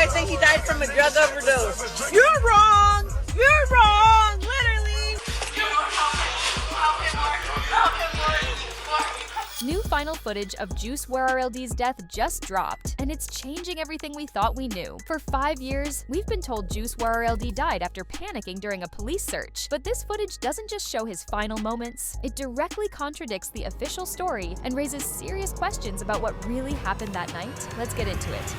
guys think he died from a drug overdose? You're wrong! You're wrong! Literally! New final footage of Juice WRLD's death just dropped, and it's changing everything we thought we knew. For 5 years, we've been told Juice WRLD died after panicking during a police search. But this footage doesn't just show his final moments, it directly contradicts the official story and raises serious questions about what really happened that night. Let's get into it.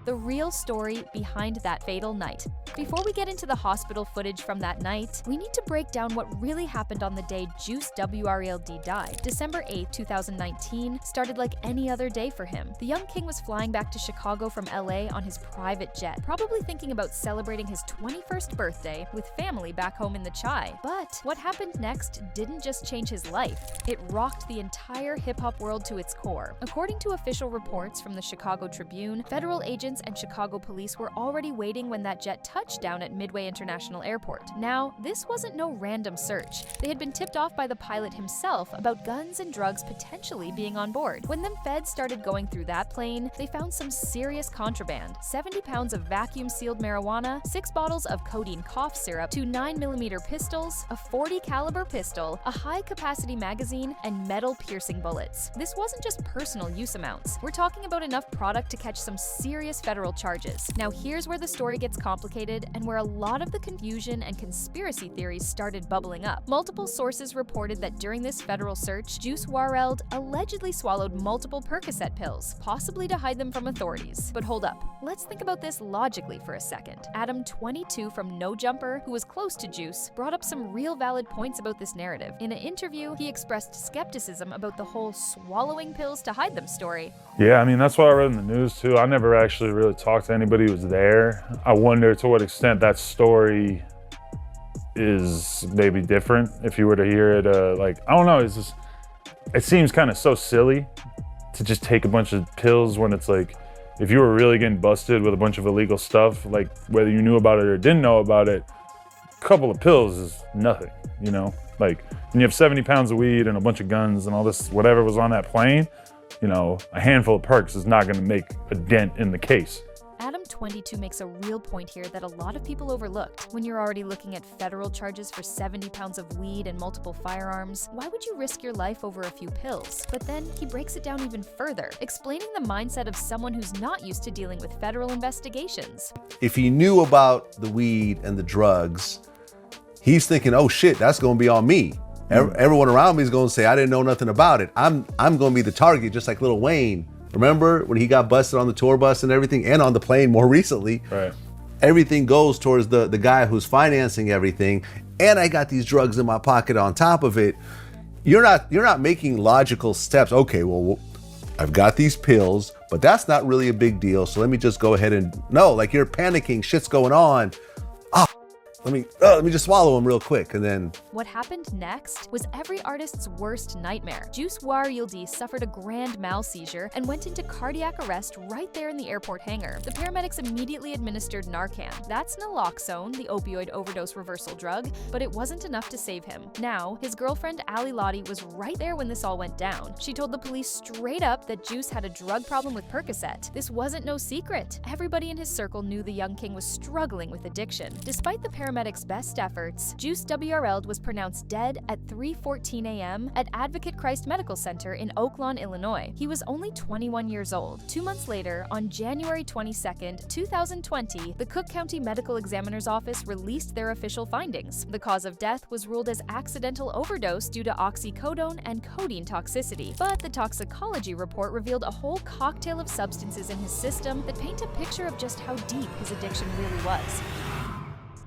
The real story behind that fatal night. Before we get into the hospital footage from that night, we need to break down what really happened on the day Juice WRLD died. December 8, 2019 started like any other day for him. The young king was flying back to Chicago from LA on his private jet, probably thinking about celebrating his 21st birthday with family back home in the Chai. But what happened next didn't just change his life, it rocked the entire hip-hop world to its core. According to official reports from the Chicago Tribune, federal agents and Chicago police were already waiting when that jet touched down at Midway International Airport. Now, this wasn't no random search. They had been tipped off by the pilot himself about guns and drugs potentially being on board. When them feds started going through that plane, they found some serious contraband: 70 pounds of vacuum-sealed marijuana, 6 bottles of codeine cough syrup, 2 9mm pistols, a .40 caliber pistol, a high-capacity magazine, and metal piercing bullets. This wasn't just personal use amounts. We're talking about enough product to catch some serious federal charges. Now here's where the story gets complicated and where a lot of the confusion and conspiracy theories started bubbling up. Multiple sources reported that during this federal search, Juice WRLD allegedly swallowed multiple Percocet pills, possibly to hide them from authorities. But hold up, let's think about this logically for a second. Adam, 22, from No Jumper, who was close to Juice, brought up some real valid points about this narrative. In an interview, he expressed skepticism about the whole swallowing pills to hide them story. Yeah, I mean, that's what I read in the news too. I never actually really talked to anybody who was there. I wonder to what extent that story is maybe different if you were to hear it. I don't know, it seems kind of so silly to just take a bunch of pills when it's like, if you were really getting busted with a bunch of illegal stuff, like whether you knew about it or didn't know about it, a couple of pills is nothing, you know? Like when you have 70 pounds of weed and a bunch of guns and all this, whatever was on that plane, you know, a handful of perks is not gonna make a dent in the case. Adam, 22, makes a real point here that a lot of people overlooked. When you're already looking at federal charges for 70 pounds of weed and multiple firearms, why would you risk your life over a few pills? But then he breaks it down even further, explaining the mindset of someone who's not used to dealing with federal investigations. If he knew about the weed and the drugs, he's thinking, oh shit, that's gonna be on me. Everyone around me is gonna say, I didn't know nothing about it. I'm gonna be the target, just like Lil Wayne. Remember when he got busted on the tour bus and everything, and on the plane more recently? Right. Everything goes towards the guy who's financing everything, and I got these drugs in my pocket on top of it. You're not making logical steps. Okay, well, I've got these pills, but that's not really a big deal, so let me just go ahead and, no, like you're panicking, shit's going on. Let me just swallow them real quick, and then... What happened next was every artist's worst nightmare. Juice WRLD suffered a grand mal seizure and went into cardiac arrest right there in the airport hangar. The paramedics immediately administered Narcan. That's naloxone, the opioid overdose reversal drug, but it wasn't enough to save him. Now, his girlfriend Ali Lottie was right there when this all went down. She told the police straight up that Juice had a drug problem with Percocet. This wasn't no secret. Everybody in his circle knew the young king was struggling with addiction. Despite the paramedics' best efforts, Juice WRLD was pronounced dead at 3:14 a.m. at Advocate Christ Medical Center in Oak Lawn, Illinois. He was only 21 years old. 2 months later, on January 22nd, 2020, the Cook County Medical Examiner's Office released their official findings. The cause of death was ruled as accidental overdose due to oxycodone and codeine toxicity, but the toxicology report revealed a whole cocktail of substances in his system that paint a picture of just how deep his addiction really was.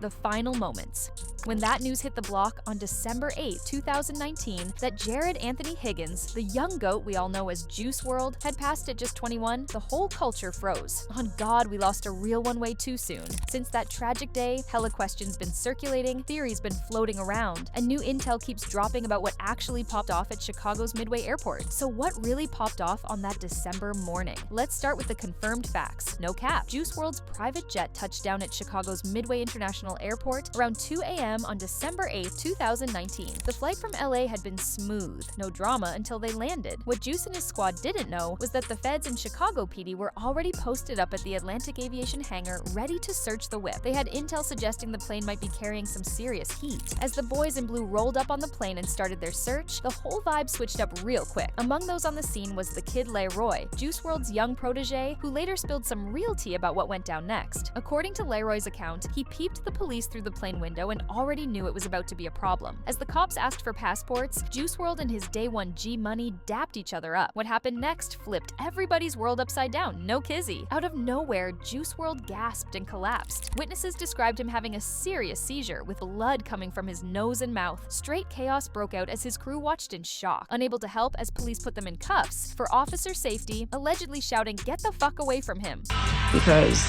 The final moments. When that news hit the block on December 8, 2019, that Jared Anthony Higgins, the young goat we all know as Juice WRLD, had passed at just 21, the whole culture froze. On God, we lost a real one way too soon. Since that tragic day, hella questions been circulating, theories been floating around, and new intel keeps dropping about what actually popped off at Chicago's Midway Airport. So what really popped off on that December morning? Let's start with the confirmed facts. No cap. Juice WRLD's private jet touched down at Chicago's Midway International International Airport around 2 a.m. on December 8, 2019. The flight from LA had been smooth, no drama until they landed. What Juice and his squad didn't know was that the feds in Chicago PD were already posted up at the Atlantic Aviation hangar ready to search the whip. They had intel suggesting the plane might be carrying some serious heat. As the boys in blue rolled up on the plane and started their search, the whole vibe switched up real quick. Among those on the scene was the kid Leroy, Juice WRLD's young protege, who later spilled some real tea about what went down next. According to Leroy's account, he peeped the police through the plane window and already knew it was about to be a problem. As the cops asked for passports, Juice WRLD and his day one G Money dapped each other up. What happened next flipped everybody's world upside down, no kizzy. Out of nowhere, Juice WRLD gasped and collapsed. Witnesses described him having a serious seizure with blood coming from his nose and mouth. Straight chaos broke out as his crew watched in shock, unable to help as police put them in cuffs for officer safety, allegedly shouting, "Get the fuck away from him." Because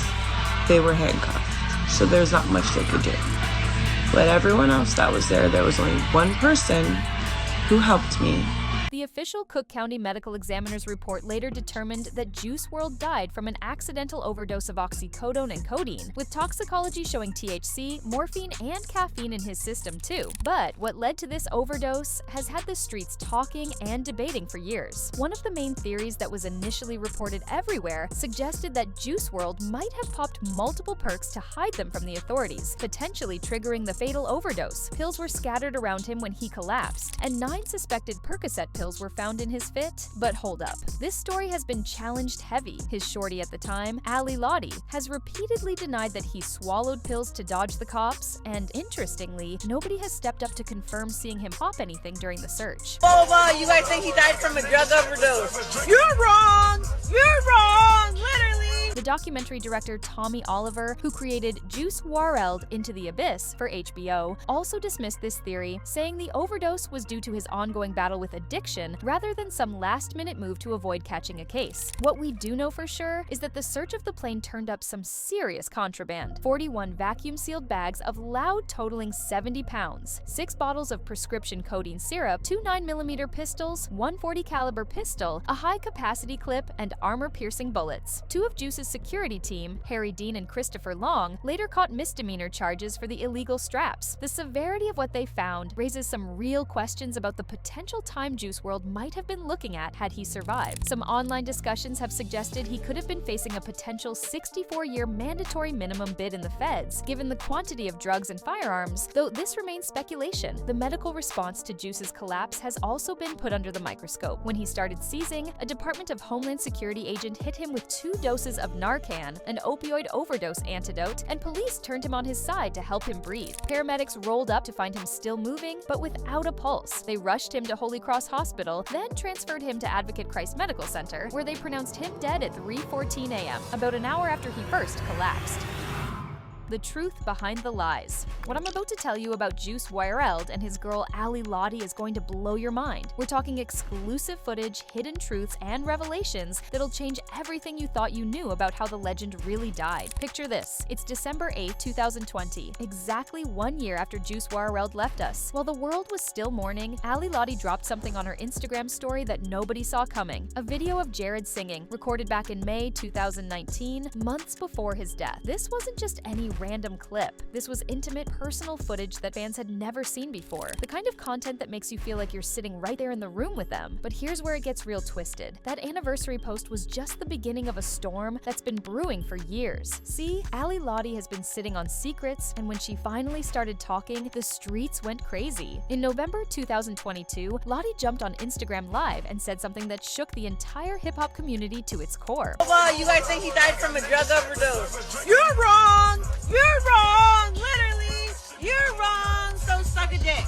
they were handcuffed, so there's not much they could do. But everyone else that was there was only one person who helped me. The official Cook County Medical Examiner's report later determined that Juice WRLD died from an accidental overdose of oxycodone and codeine, with toxicology showing THC, morphine, and caffeine in his system too. But what led to this overdose has had the streets talking and debating for years. One of the main theories that was initially reported everywhere suggested that Juice WRLD might have popped multiple perks to hide them from the authorities, potentially triggering the fatal overdose. Pills were scattered around him when he collapsed, and 9 suspected Percocet pills were found in his fit. But hold up, this story has been challenged heavy. His shorty at the time, Ali Lottie, has repeatedly denied that he swallowed pills to dodge the cops, and interestingly, nobody has stepped up to confirm seeing him pop anything during the search. Oh, you guys think he died from a drug overdose? You're wrong! You're wrong! Literally! The documentary director Tommy Oliver, who created Juice WRLD Into the Abyss for HBO, also dismissed this theory, saying the overdose was due to his ongoing battle with addiction rather than some last-minute move to avoid catching a case. What we do know for sure is that the search of the plane turned up some serious contraband: 41 vacuum-sealed bags of loud totaling 70 pounds, 6 bottles of prescription codeine syrup, 2 9mm pistols, 1 .40 caliber pistol, a high-capacity clip, and armor-piercing bullets. 2 of Juice's security team, Harry Dean and Christopher Long, later caught misdemeanor charges for the illegal straps. The severity of what they found raises some real questions about the potential time Juice WRLD might have been looking at had he survived. Some online discussions have suggested he could have been facing a potential 64-year mandatory minimum bid in the feds, given the quantity of drugs and firearms, though this remains speculation. The medical response to Juice's collapse has also been put under the microscope. When he started seizing, a Department of Homeland Security agent hit him with 2 doses of Narcan, an opioid overdose antidote, and police turned him on his side to help him breathe. Paramedics rolled up to find him still moving, but without a pulse. They rushed him to Holy Cross Hospital, then transferred him to Advocate Christ Medical Center, where they pronounced him dead at 3:14 a.m., about an hour after he first collapsed. The truth behind the lies. What I'm about to tell you about Juice WRLD and his girl Ali Lottie is going to blow your mind. We're talking exclusive footage, hidden truths, and revelations that'll change everything you thought you knew about how the legend really died. Picture this. It's December 8, 2020, exactly 1 year after Juice WRLD left us. While the world was still mourning, Ali Lottie dropped something on her Instagram story that nobody saw coming. A video of Jared singing, recorded back in May 2019, months before his death. This wasn't just any random clip. This was intimate, personal footage that fans had never seen before. The kind of content that makes you feel like you're sitting right there in the room with them. But here's where it gets real twisted. That anniversary post was just the beginning of a storm that's been brewing for years. See, Ali Lottie has been sitting on secrets, and when she finally started talking, the streets went crazy. In November 2022, Lottie jumped on Instagram Live and said something that shook the entire hip-hop community to its core. Oh, you guys think he died from a drug overdose? You're wrong! You're wrong! Literally! You're wrong! So suck a dick.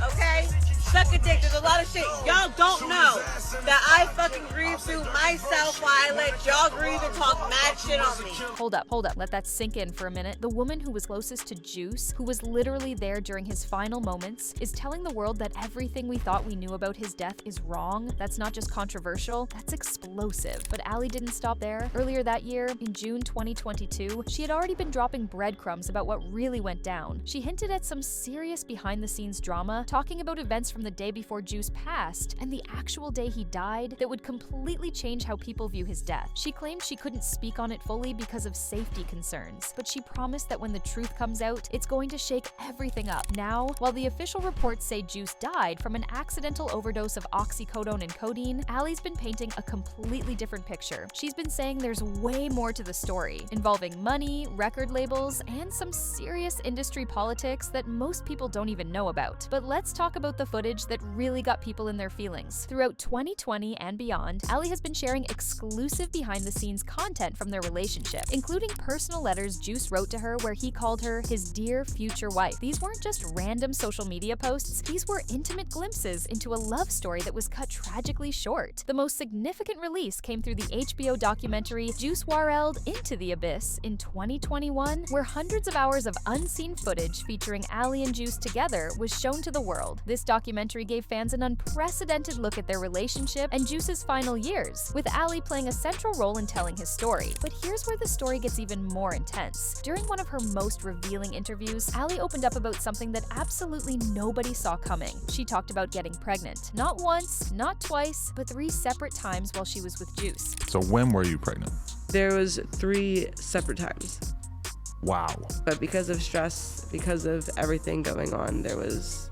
Okay? Suck a dick. There's a lot of shit y'all don't know that I fucking grieve through myself while I let y'all grieve and talk mad shit on me. Hold up. Let that sink in for a minute. The woman who was closest to Juice, who was literally there during his final moments, is telling the world that everything we thought we knew about his death is wrong. That's not just controversial, that's explosive. But Ali didn't stop there. Earlier that year, in June 2022, she had already been dropping breadcrumbs about what really went down. She hinted at some serious behind-the-scenes drama, talking about events from from the day before Juice passed and the actual day he died that would completely change how people view his death. She claimed she couldn't speak on it fully because of safety concerns, but she promised that when the truth comes out, it's going to shake everything up. Now, while the official reports say Juice died from an accidental overdose of oxycodone and codeine, Allie's been painting a completely different picture. She's been saying there's way more to the story, involving money, record labels, and some serious industry politics that most people don't even know about. But let's talk about the footage that really got people in their feelings. Throughout 2020 and beyond, Allie has been sharing exclusive behind-the-scenes content from their relationship, including personal letters Juice wrote to her where he called her his dear future wife. These weren't just random social media posts, these were intimate glimpses into a love story that was cut tragically short. The most significant release came through the HBO documentary Juice Wrld Into the Abyss in 2021, where hundreds of hours of unseen footage featuring Allie and Juice together was shown to the world. This documentary gave fans an unprecedented look at their relationship and Juice's final years, with Allie playing a central role in telling his story. But here's where the story gets even more intense. During one of her most revealing interviews, Allie opened up about something that absolutely nobody saw coming. She talked about getting pregnant. Not once, not twice, but 3 separate times while she was with Juice. So when were you pregnant? There was 3 separate times. Wow. But because of stress, because of everything going on, there was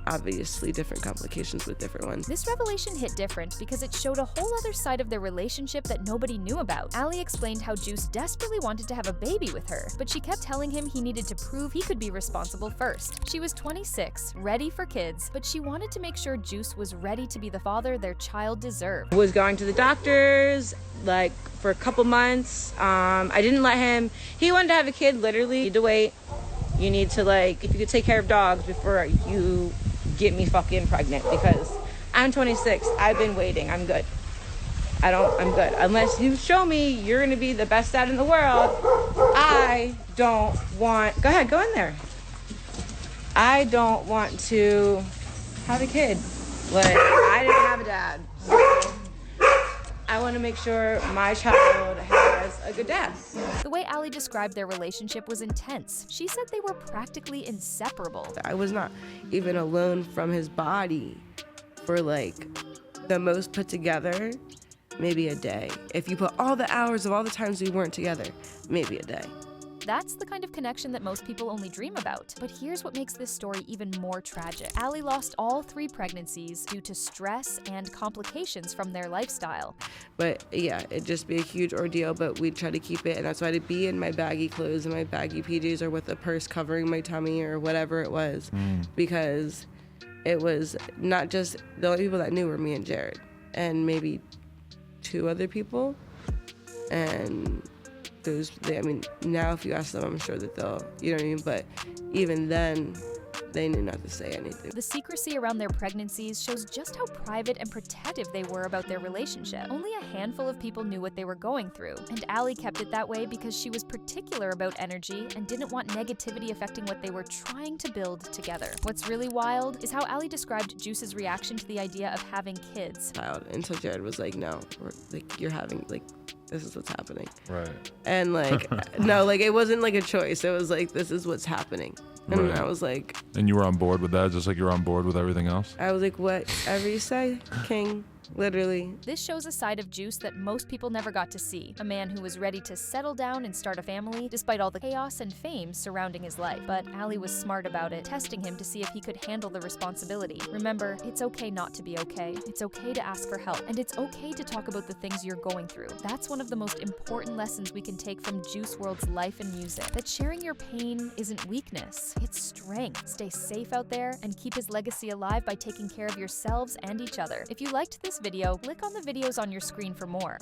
obviously different complications with different ones. This revelation hit different because it showed a whole other side of their relationship that nobody knew about. Allie explained how Juice desperately wanted to have a baby with her, but she kept telling him he needed to prove he could be responsible first. She was 26, ready for kids, but she wanted to make sure Juice was ready to be the father their child deserved. Was going to the doctors like for a couple months. I didn't let him. He wanted to have a kid. Literally, you need to wait. You need to if you could take care of dogs before you get me fucking pregnant, because I'm 26. I've been waiting. I'm good. I'm good. Unless you show me you're gonna be the best dad in the world, I don't want. Go ahead, go in there. I don't want to have a kid. I didn't have a dad. So I want to make sure my child has a good dad. The way Allie described their relationship was intense. She said they were practically inseparable. I was not even alone from his body for the most put together, maybe a day. If you put all the hours of all the times we weren't together, maybe a day. That's the kind of connection that most people only dream about. But here's what makes this story even more tragic. Allie lost all 3 pregnancies due to stress and complications from their lifestyle. But yeah, it'd just be a huge ordeal, but we'd try to keep it, and that's why I'd be in my baggy clothes and my baggy PJs or with a purse covering my tummy or whatever it was, because it was not just the only people that knew were me and Jared and maybe 2 other people. And now if you ask them, I'm sure that they'll, you know what I mean? But even then, they knew not to say anything. The secrecy around their pregnancies shows just how private and protective they were about their relationship. Only a handful of people knew what they were going through, and Allie kept it that way because she was particular about energy and didn't want negativity affecting what they were trying to build together. What's really wild is how Allie described Juice's reaction to the idea of having kids. Until Jared was like, no, you're having, this is what's happening. Right. And no, it wasn't a choice. It was this is what's happening. And Right. I was like. And you were on board with that, just like you're on board with everything else? I was like, whatever you say, king. Literally. This shows a side of Juice that most people never got to see. A man who was ready to settle down and start a family, despite all the chaos and fame surrounding his life. But Allie was smart about it, testing him to see if he could handle the responsibility. Remember, it's okay not to be okay. It's okay to ask for help. And it's okay to talk about the things you're going through. That's one of the most important lessons we can take from Juice WRLD's life and music. That sharing your pain isn't weakness, it's strength. Stay safe out there and keep his legacy alive by taking care of yourselves and each other. If you liked this video, click on the videos on your screen for more.